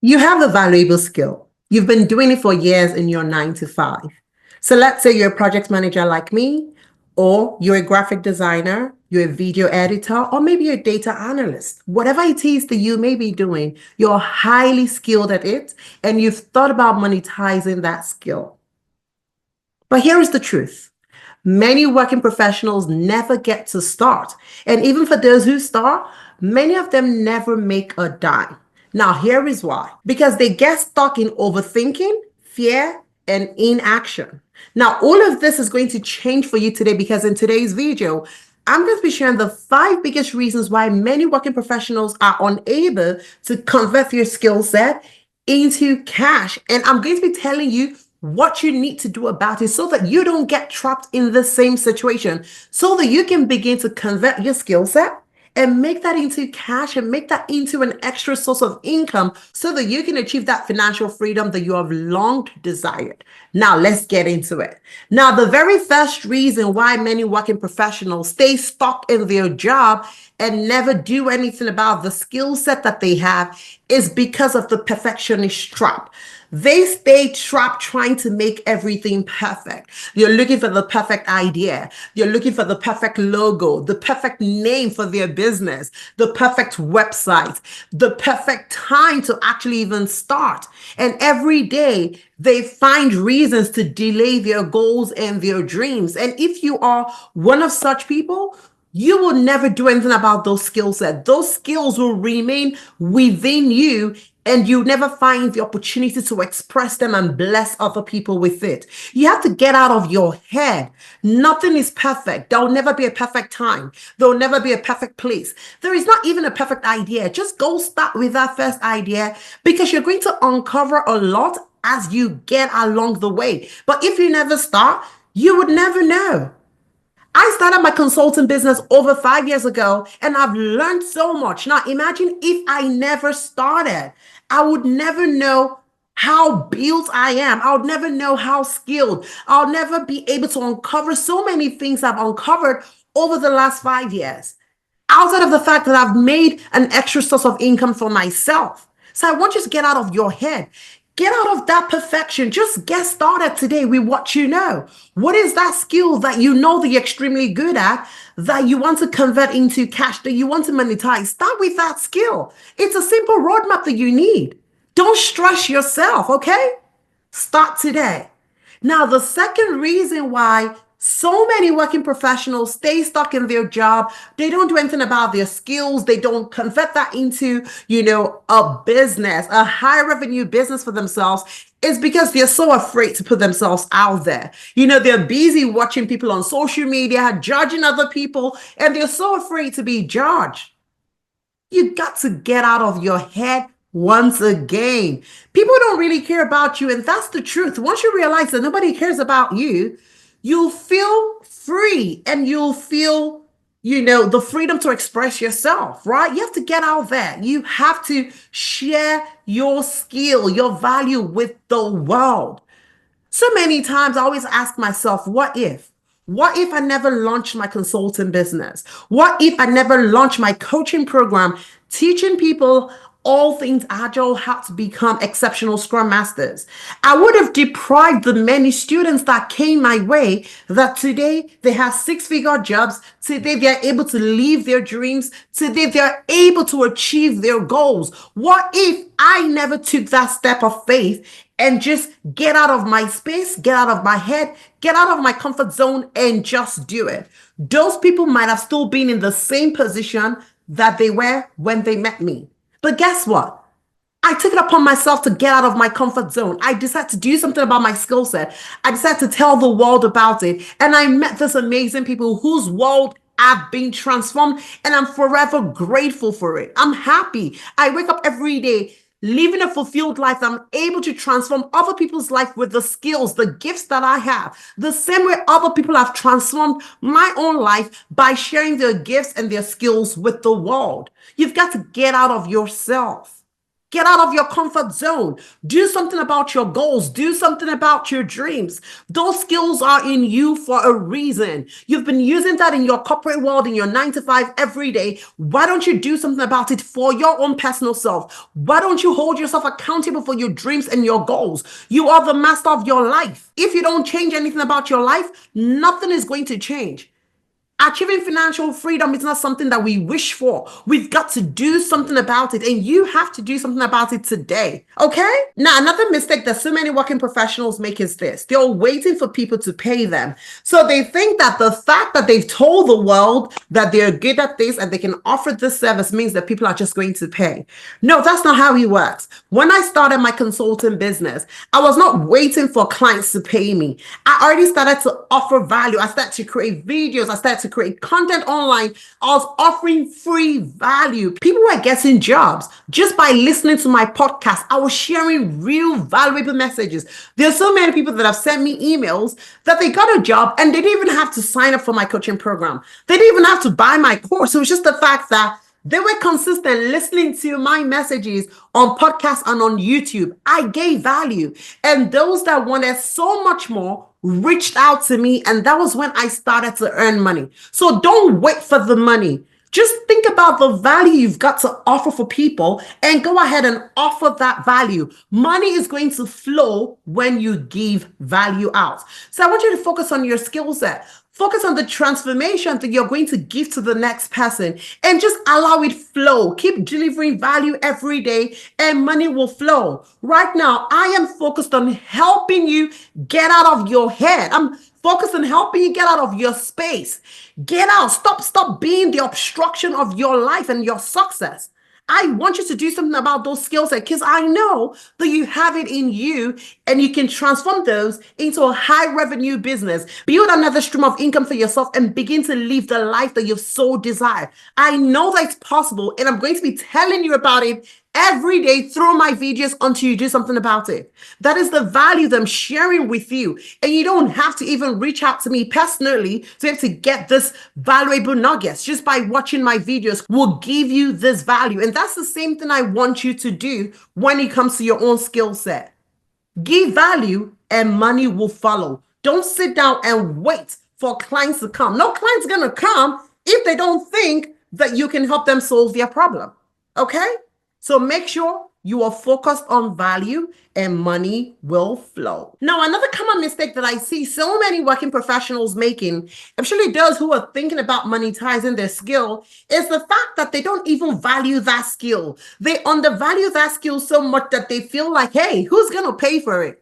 You have a valuable skill. You've been doing it for years in your 9 to 5. So let's say you're a project manager like me, or you're a graphic designer, you're a video editor, or maybe you're a data analyst. Whatever it is that you may be doing, you're highly skilled at it, and you've thought about monetizing that skill. But here is the truth. Many working professionals never get to start. And even for those who start, many of them never make a dime. Now, here is why. Because they get stuck in overthinking, fear, and inaction. Now, all of this is going to change for you today because in today's video, I'm going to be sharing the 5 biggest reasons why many working professionals are unable to convert your skill set into cash. And I'm going to be telling you what you need to do about it so that you don't get trapped in the same situation, so that you can begin to convert your skill set and make that into cash and make that into an extra source of income so that you can achieve that financial freedom that you have long desired. Now, let's get into it. Now, the very first reason why many working professionals stay stuck in their job and never do anything about the skill set that they have is because of the perfectionist trap. They stay trapped trying to make everything perfect. You're looking for the perfect idea. You're looking for the perfect logo, the perfect name for their business, the perfect website, the perfect time to actually even start. And every day they find reasons to delay their goals and their dreams. And if you are one of such people, you will never do anything about those skill sets. Those skills will remain within you, and you never find the opportunity to express them and bless other people with it. You have to get out of your head. Nothing is perfect. There will never be a perfect time. There will never be a perfect place. There is not even a perfect idea. Just go start with that first idea, because you're going to uncover a lot as you get along the way. But if you never start, you would never know. I started my consulting business over 5 years ago, and I've learned so much. Now, imagine if I never started, I would never know how built I am. I would never know how skilled. I'll never be able to uncover so many things I've uncovered over the last 5 years. Outside of the fact that I've made an extra source of income for myself. So I want you to get out of your head. Get out of that perfection. Just get started today with what you know. What is that skill that you know that you're extremely good at, that you want to convert into cash, that you want to monetize? Start with that skill. It's a simple roadmap that you need. Don't stress yourself, okay? Start today. Now, the second reason why so many working professionals stay stuck in their job, they don't do anything about their skills. They don't convert that into, a business, a high revenue business for themselves, is because they're so afraid to put themselves out there. They're busy watching people on social media, judging other people, and they're so afraid to be judged. You got to get out of your head once again. People don't really care about you, and that's the truth. Once you realize that nobody cares about you, you'll feel free, and you'll feel, the freedom to express yourself, right? You have to get out there. You have to share your skill, your value with the world. So many times I always ask myself, what if? What if I never launched my consulting business? What if I never launched my coaching program, teaching people all things agile, how to become exceptional scrum masters? I would have deprived the many students that came my way, that today they have 6-figure jobs. Today they're able to live their dreams. Today they're able to achieve their goals. What if I never took that step of faith and just get out of my space, get out of my head, get out of my comfort zone, and just do it? Those people might have still been in the same position that they were when they met me. But guess what? I took it upon myself to get out of my comfort zone. I decided to do something about my skill set. I decided to tell the world about it. And I met this amazing people whose world have been transformed, and I'm forever grateful for it. I'm happy. I wake up every day living a fulfilled life. I'm able to transform other people's life with the skills, the gifts that I have. The same way other people have transformed my own life by sharing their gifts and their skills with the world. You've got to get out of yourself. Get out of your comfort zone. Do something about your goals. Do something about your dreams. Those skills are in you for a reason. You've been using that in your corporate world, in your 9 to 5 every day. Why don't you do something about it for your own personal self? Why don't you hold yourself accountable for your dreams and your goals? You are the master of your life. If you don't change anything about your life, nothing is going to change. Achieving financial freedom is not something that we wish for. We've got to do something about it, and you have to do something about it today. Okay? Now, another mistake that so many working professionals make is this: they're waiting for people to pay them. So they think that the fact that they've told the world that they're good at this and they can offer this service means that people are just going to pay. No, that's not how it works. When I started my consulting business, I was not waiting for clients to pay me. I already started to offer value. I started to create videos. I started to create content online. I was offering free value. People were getting jobs just by listening to my podcast. I was sharing real valuable messages. There's so many people that have sent me emails that they got a job and they didn't even have to sign up for my coaching program. They didn't even have to buy my course. It was just the fact that they were consistent listening to my messages on podcasts and on YouTube. I gave value. And those that wanted so much more reached out to me. And that was when I started to earn money. So don't wait for the money. Just think about the value you've got to offer for people and go ahead and offer that value. Money is going to flow when you give value out. So I want you to focus on your skill set. Focus on the transformation that you're going to give to the next person and just allow it flow. Keep delivering value every day and money will flow. Right now, I am focused on helping you get out of your head. I'm focused on helping you get out of your space. Get out. Stop being the obstruction of your life and your success. I want you to do something about those skill sets because I know that you have it in you and you can transform those into a high revenue business. Build another stream of income for yourself and begin to live the life that you've so desired. I know that it's possible and I'm going to be telling you about it every day through my videos until you do something about it. That is the value that I'm sharing with you. And you don't have to even reach out to me personally to be able to get this valuable nuggets. Just by watching my videos will give you this value. And that's the same thing I want you to do when it comes to your own skill set. Give value and money will follow. Don't sit down and wait for clients to come. No client's going to come if they don't think that you can help them solve their problem. Okay? So make sure you are focused on value and money will flow. Now, another common mistake that I see so many working professionals making, especially those who are thinking about monetizing their skill, is the fact that they don't even value that skill. They undervalue that skill so much that they feel like, hey, who's going to pay for it?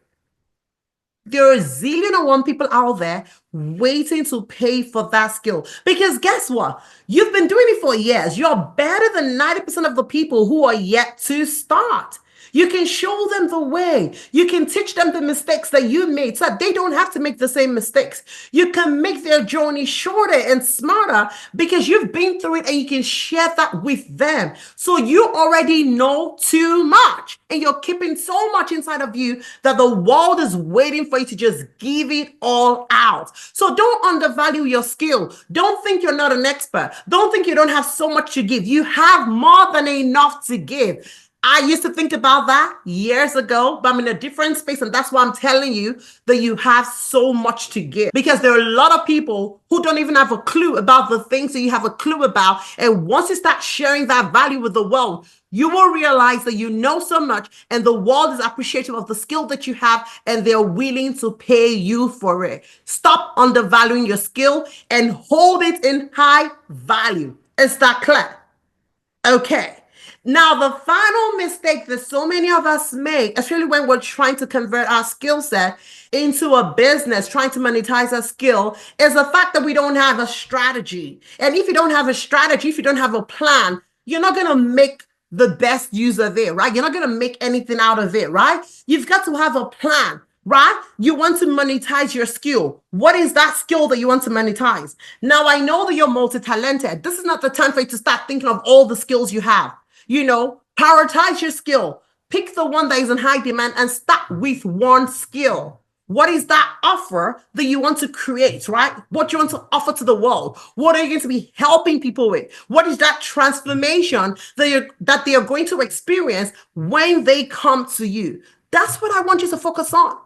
There are a zillion and one people out there waiting to pay for that skill. Because guess what? You've been doing it for years. You're better than 90% of the people who are yet to start. You can show them the way. You can teach them the mistakes that you made so that they don't have to make the same mistakes. You can make their journey shorter and smarter because you've been through it and you can share that with them. So you already know too much and you're keeping so much inside of you that the world is waiting for you to just give it all out. So don't undervalue your skill. Don't think you're not an expert. Don't think you don't have so much to give. You have more than enough to give. I used to think about that years ago, but I'm in a different space. And that's why I'm telling you that you have so much to give, because there are a lot of people who don't even have a clue about the things that you have a clue about. And once you start sharing that value with the world, you will realize that you know so much and the world is appreciative of the skill that you have and they're willing to pay you for it. Stop undervaluing your skill and hold it in high value. Is that clear? Okay. Now, the final mistake that so many of us make, especially when we're trying to convert our skill set into a business, trying to monetize a skill, is the fact that we don't have a strategy. And if you don't have a strategy, if you don't have a plan, you're not going to make the best use of it, right? You're not going to make anything out of it, right? You've got to have a plan. Right? You want to monetize your skill. What is that skill that you want to monetize? Now, I know that you're multi-talented. This is not the time for you to start thinking of all the skills you have. Prioritize your skill. Pick the one that is in high demand and start with one skill. What is that offer that you want to create, right? What you want to offer to the world? What are you going to be helping people with? What is that transformation that they are going to experience when they come to you? That's what I want you to focus on.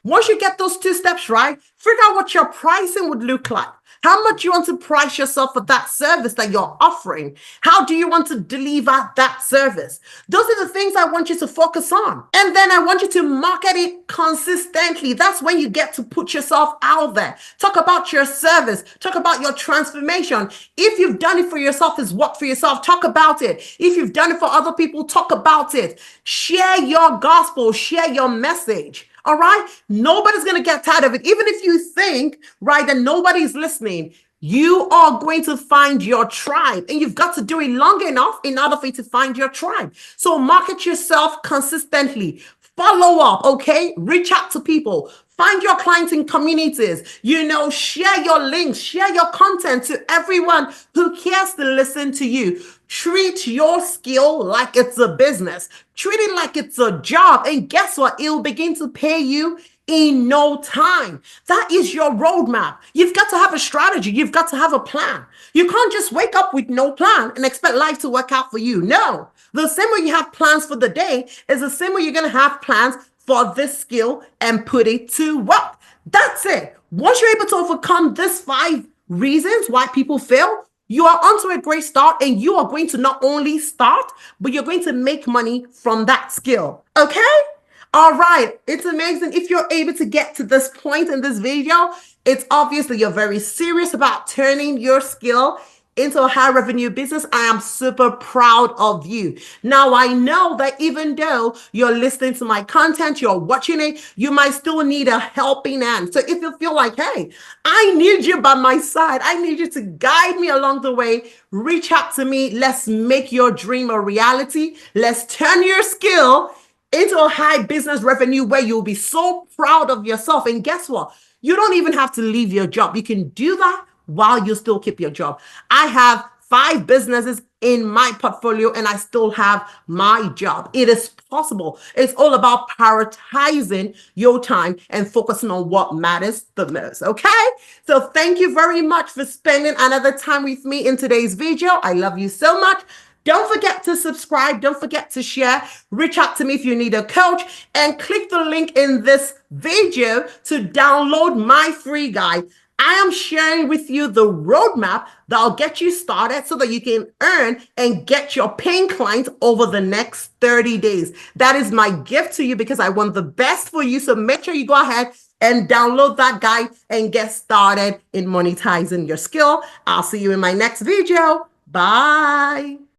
Once you get those two steps right, figure out what your pricing would look like. How much you want to price yourself for that service that you're offering? How do you want to deliver that service? Those are the things I want you to focus on. And then I want you to market it consistently. That's when you get to put yourself out there. Talk about your service. Talk about your transformation. If you've done it for yourself, it's worked for yourself. Talk about it. If you've done it for other people, talk about it. Share your gospel. Share your message. All right. Nobody's going to get tired of it. Even if you think, right, that nobody's listening, you are going to find your tribe, and you've got to do it long enough in order for you to find your tribe. So market yourself consistently. Follow up, okay? Reach out to people. Find your clients in communities. Share your links, share your content to everyone who cares to listen to you. Treat your skill like it's a business. Treat it like it's a job. And guess what? It'll begin to pay you in no time. That is your roadmap. You've got to have a strategy. You've got to have a plan. You can't just wake up with no plan and expect life to work out for you. No. The same way you have plans for the day is the same way you're going to have plans for this skill and put it to work. That's it. Once you're able to overcome these 5 reasons why people fail, you are onto a great start, and you are going to not only start, but you're going to make money from that skill. Okay? All right. It's amazing. If you're able to get to this point in this video, it's obvious that you're very serious about turning your skill into a high revenue business. I am super proud of you. Now, I know that even though you're listening to my content, you're watching it, you might still need a helping hand. So if you feel like, hey, I need you by my side, I need you to guide me along the way, reach out to me. Let's make your dream a reality. Let's turn your skill into a high business revenue where you'll be so proud of yourself. And guess what? You don't even have to leave your job. You can do that while you still keep your job. I have 5 businesses in my portfolio and I still have my job. It is possible. It's all about prioritizing your time and focusing on what matters the most. Okay? So thank you very much for spending another time with me in today's video. I love you so much. Don't forget to subscribe. Don't forget to share. Reach out to me if you need a coach, and click the link in this video to download my free guide. I am sharing with you the roadmap that'll get you started so that you can earn and get your paying clients over the next 30 days. That is my gift to you because I want the best for you. So make sure you go ahead and download that guide and get started in monetizing your skill. I'll see you in my next video. Bye.